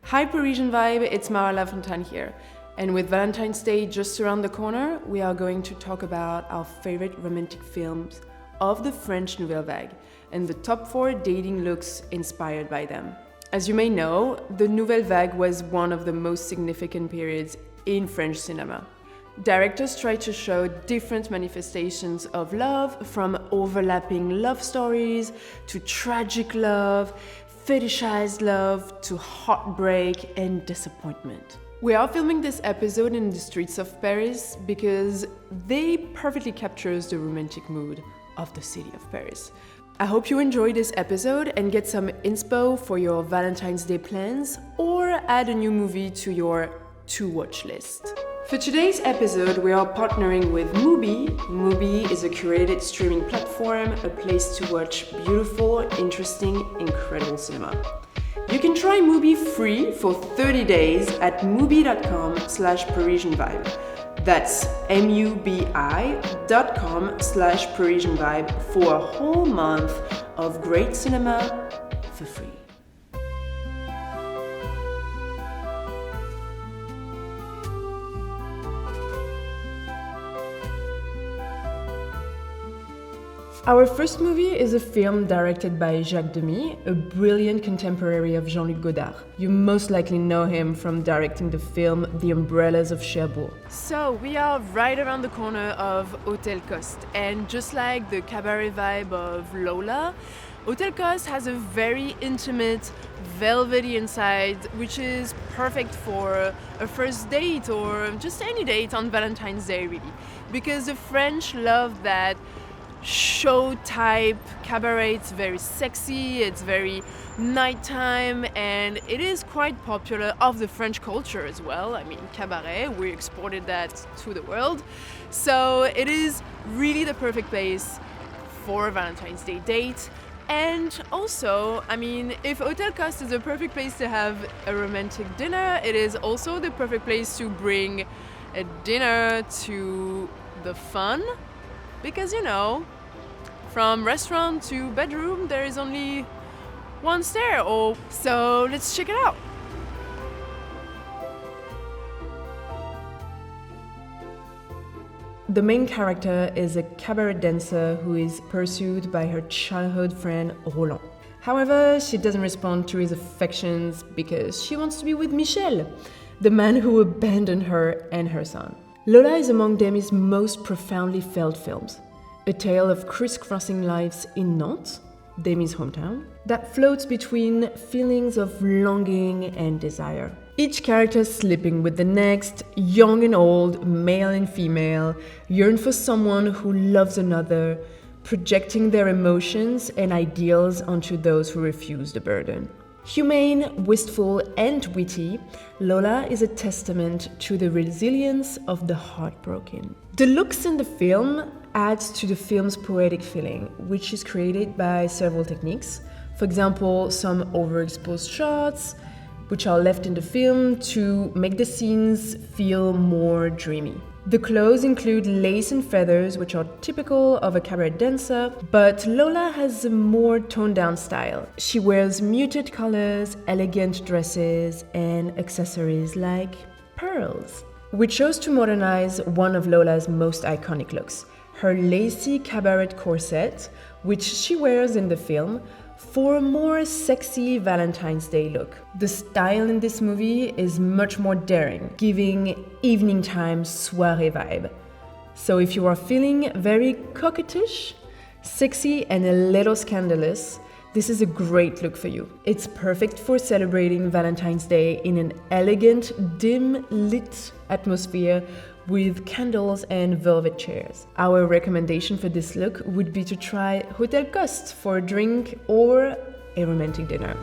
Hi Parisian Vibe, it's Mara Lafontan here. And with Valentine's Day just around the corner, we are going to talk about our favorite romantic films of the French Nouvelle Vague and the top 4 dating looks inspired by them. As you may know, the Nouvelle Vague was one of the most significant periods in French cinema. Directors tried to show different manifestations of love, from overlapping love stories to tragic love, fetishized love to heartbreak and disappointment. We are filming this episode in the streets of Paris because they perfectly captures the romantic mood of the city of Paris. I hope you enjoy this episode and get some inspo for your Valentine's Day plans or add a new movie to your to-watch list. For today's episode, we are partnering with Musée. Musée is a curated streaming platform, a place to watch beautiful, interesting, incredible cinema. You can try Musée free for 30 days at mubi.com/ParisianVibe. That's mubi.com/ParisianVibe for a whole month of great cinema for free. Our first movie is a film directed by Jacques Demy, a brilliant contemporary of Jean-Luc Godard. You most likely know him from directing the film The Umbrellas of Cherbourg. So we are right around the corner of Hôtel Coste, and just like the cabaret vibe of Lola, Hôtel Coste has a very intimate, velvety inside, which is perfect for a first date or just any date on Valentine's Day, really. Because the French love that show type cabaret. It's very sexy, it's very nighttime, and it is quite popular of the French culture as well. I mean, cabaret, we exported that to the world. So it is really the perfect place for a Valentine's Day date. And also, I mean, if Hôtel Coste is a perfect place to have a romantic dinner, it is also the perfect place to bring a dinner to the fun. Because, you know, from restaurant to bedroom, there is only one stair. So let's check it out. The main character is a cabaret dancer who is pursued by her childhood friend Roland. However, she doesn't respond to his affections because she wants to be with Michel, the man who abandoned her and her son. Lola is among Demy's most profoundly felt films. A tale of crisscrossing lives in Nantes, Demy's hometown, that floats between feelings of longing and desire. Each character slipping with the next, young and old, male and female, yearn for someone who loves another, projecting their emotions and ideals onto those who refuse the burden. Humane, wistful, and witty, Lola is a testament to the resilience of the heartbroken. The looks in the film adds to the film's poetic feeling, which is created by several techniques. For example, some overexposed shots, which are left in the film to make the scenes feel more dreamy. The clothes include lace and feathers, which are typical of a cabaret dancer, but Lola has a more toned-down style. She wears muted colors, elegant dresses, and accessories like pearls. We chose to modernize one of Lola's most iconic looks, her lacy cabaret corset, which she wears in the film, for a more sexy Valentine's Day look. The style in this movie is much more daring, giving evening time soirée vibe. So if you are feeling very coquettish, sexy and a little scandalous, this is a great look for you. It's perfect for celebrating Valentine's Day in an elegant, dim lit atmosphere with candles and velvet chairs. Our recommendation for this look would be to try Hôtel Coste for a drink or a romantic dinner.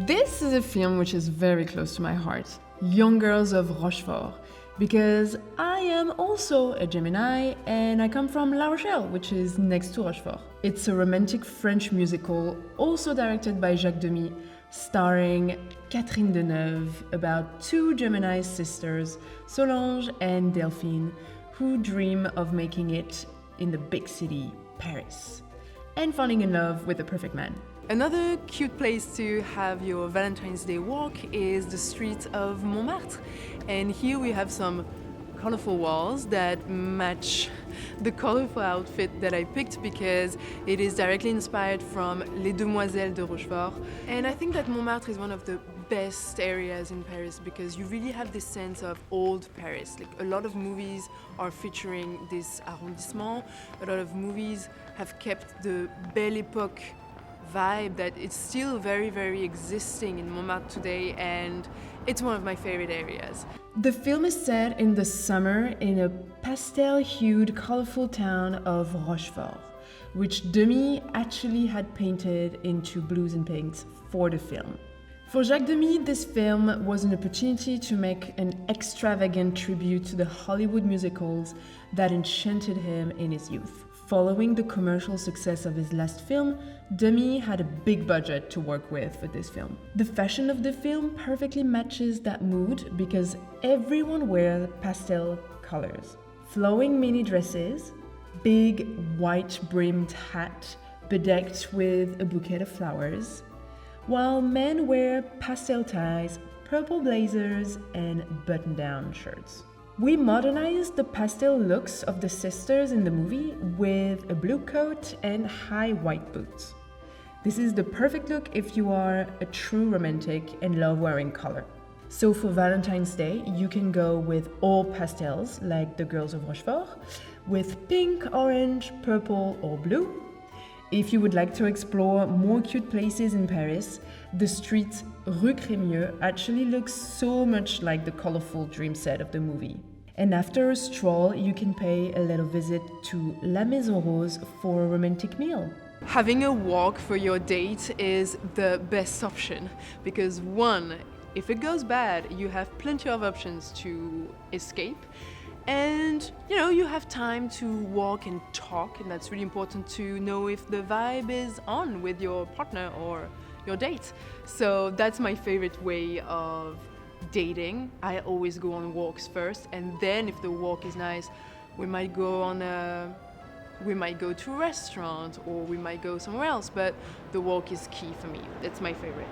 This is a film which is very close to my heart. Young Girls of Rochefort, because I am also a Gemini and I come from La Rochelle, which is next to Rochefort. It's a romantic French musical, also directed by Jacques Demy, starring Catherine Deneuve, about two Gemini sisters, Solange and Delphine, who dream of making it in the big city, Paris, and falling in love with the perfect man. Another cute place to have your Valentine's Day walk is the streets of Montmartre. And here we have some colorful walls that match the colorful outfit that I picked because it is directly inspired from Les Demoiselles de Rochefort. And I think that Montmartre is one of the best areas in Paris because you really have this sense of old Paris. Like a lot of movies are featuring this arrondissement. A lot of movies have kept the Belle Époque vibe that it's still very, very existing in Montmartre today, and it's one of my favorite areas. The film is set in the summer in a pastel-hued, colorful town of Rochefort, which Demy actually had painted into blues and pinks for the film. For Jacques Demy, this film was an opportunity to make an extravagant tribute to the Hollywood musicals that enchanted him in his youth. Following the commercial success of his last film, Demy had a big budget to work with for this film. The fashion of the film perfectly matches that mood because everyone wears pastel colors. Flowing mini dresses, big white brimmed hat bedecked with a bouquet of flowers, while men wear pastel ties, purple blazers, and button-down shirts. We modernized the pastel looks of the sisters in the movie with a blue coat and high white boots. This is the perfect look if you are a true romantic and love wearing color. So for Valentine's Day, you can go with all pastels like the Girls of Rochefort, with pink, orange, purple, or blue. If you would like to explore more cute places in Paris, the street Rue Crémieux actually looks so much like the colorful dream set of the movie. And after a stroll, you can pay a little visit to La Maison Rose for a romantic meal. Having a walk for your date is the best option because one, if it goes bad, you have plenty of options to escape. And you have time to walk and talk, and that's really important to know if the vibe is on with your partner or your date. So that's my favorite way of dating. I always go on walks first, and then if the walk is nice, we might go to a restaurant or we might go somewhere else, but the walk is key for me. That's my favorite.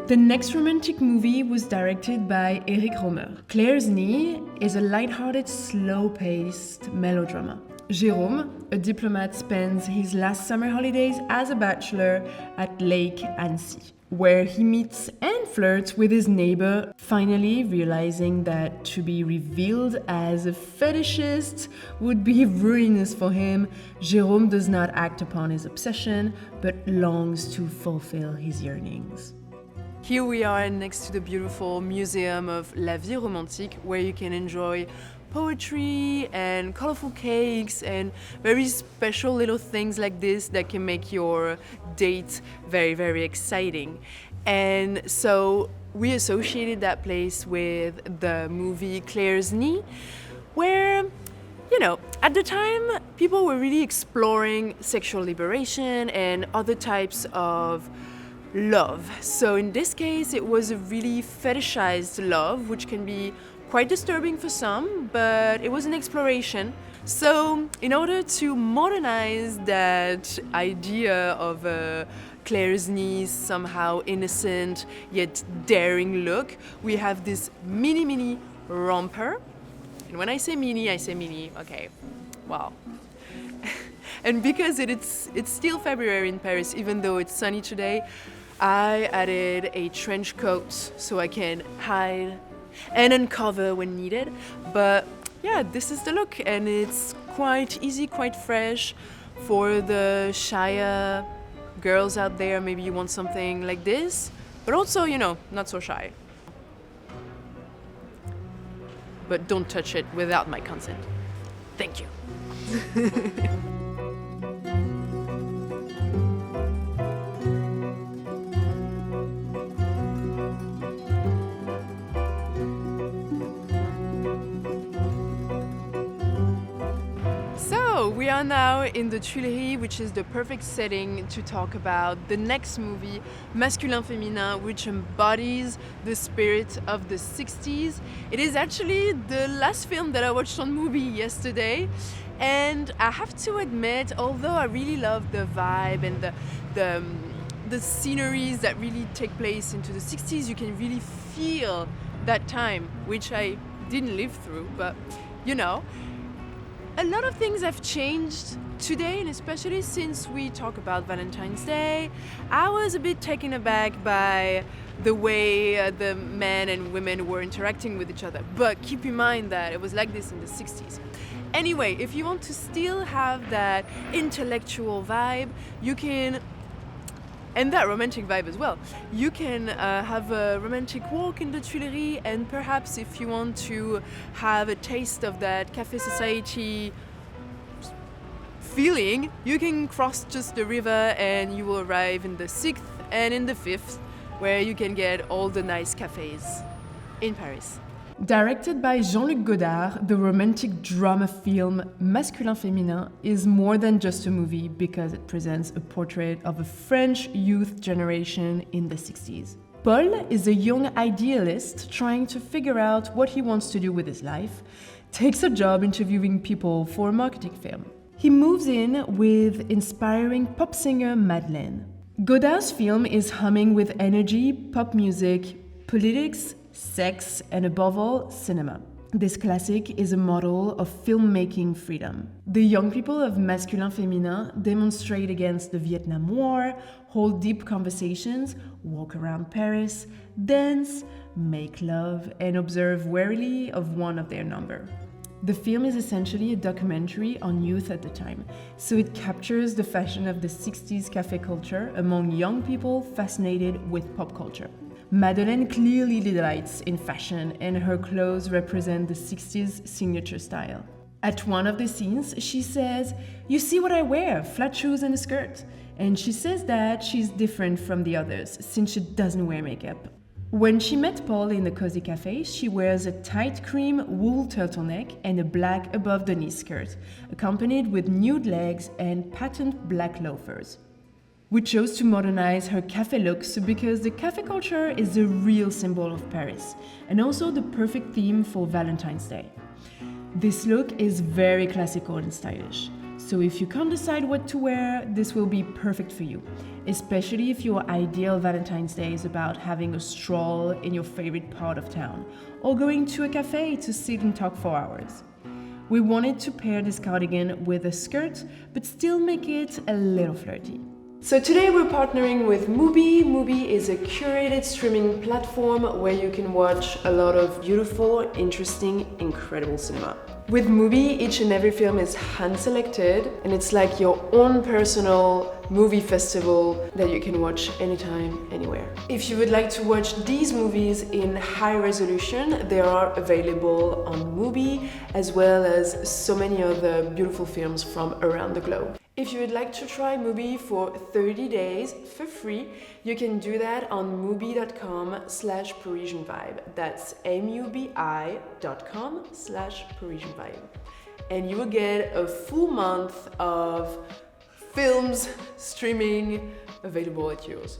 The next romantic movie was directed by Éric Rohmer. Claire's Knee is a lighthearted, slow-paced melodrama. Jérôme, a diplomat, spends his last summer holidays as a bachelor at Lake Annecy, where he meets and flirts with his neighbor, finally realizing that to be revealed as a fetishist would be ruinous for him. Jérôme does not act upon his obsession, but longs to fulfill his yearnings. Here we are next to the beautiful museum of La Vie Romantique, where you can enjoy poetry and colorful cakes and very special little things like this that can make your date very, very exciting. And so we associated that place with the movie Claire's Knee, where at the time, people were really exploring sexual liberation and other types of love. So in this case, it was a really fetishized love, which can be quite disturbing for some, but it was an exploration. So in order to modernize that idea of Claire's Knee, somehow innocent yet daring look, we have this mini romper. And when I say mini, okay, wow. And because it's still February in Paris, even though it's sunny today, I added a trench coat so I can hide and uncover when needed. But yeah, this is the look, and it's quite easy, quite fresh for the shyer girls out there. Maybe you want something like this, but also, not so shy. But don't touch it without my consent. Thank you. We are now in the Tuileries, which is the perfect setting to talk about the next movie, Masculin, Feminin, which embodies the spirit of the 60s. It is actually the last film that I watched on Mubi yesterday. And I have to admit, although I really love the vibe and the sceneries that really take place into the 60s, you can really feel that time, which I didn't live through, but you know. A lot of things have changed today, and especially since we talk about Valentine's Day. I was a bit taken aback by the way the men and women were interacting with each other. But keep in mind that it was like this in the 60s. Anyway, if you want to still have that intellectual vibe, you can, and that romantic vibe as well, you can have a romantic walk in the Tuileries, and perhaps if you want to have a taste of that Café Society feeling, you can cross just the river and you will arrive in the 6th and in the 5th, where you can get all the nice cafes in Paris. Directed by Jean-Luc Godard, the romantic drama film Masculin Féminin is more than just a movie because it presents a portrait of a French youth generation in the 60s. Paul is a young idealist trying to figure out what he wants to do with his life, takes a job interviewing people for a marketing firm. He moves in with inspiring pop singer Madeleine. Godard's film is humming with energy, pop music, politics, sex, and above all, cinema. This classic is a model of filmmaking freedom. The young people of Masculin Féminin demonstrate against the Vietnam War, hold deep conversations, walk around Paris, dance, make love, and observe warily of one of their number. The film is essentially a documentary on youth at the time, so it captures the fashion of the 60s cafe culture among young people fascinated with pop culture. Madeleine clearly delights in fashion, and her clothes represent the 60s signature style. At one of the scenes, she says, "You see what I wear, flat shoes and a skirt." And she says that she's different from the others, since she doesn't wear makeup. When she met Paul in the cozy cafe, she wears a tight cream wool turtleneck and a black above-the-knee skirt, accompanied with nude legs and patent black loafers. We chose to modernize her cafe looks because the cafe culture is a real symbol of Paris, and also the perfect theme for Valentine's Day. This look is very classical and stylish, so if you can't decide what to wear, this will be perfect for you, especially if your ideal Valentine's Day is about having a stroll in your favorite part of town, or going to a cafe to sit and talk for hours. We wanted to pair this cardigan with a skirt, but still make it a little flirty. So today we're partnering with Mubi. Mubi is a curated streaming platform where you can watch a lot of beautiful, interesting, incredible cinema. With Mubi, each and every film is hand-selected, and it's like your own personal movie festival that you can watch anytime, anywhere. If you would like to watch these movies in high resolution, they are available on Mubi, as well as so many other beautiful films from around the globe. If you would like to try Mubi for 30 days for free, you can do that on mubi.com/ParisianVibe. That's mubi.com/ParisianVibe. And you will get a full month of films streaming available at yours.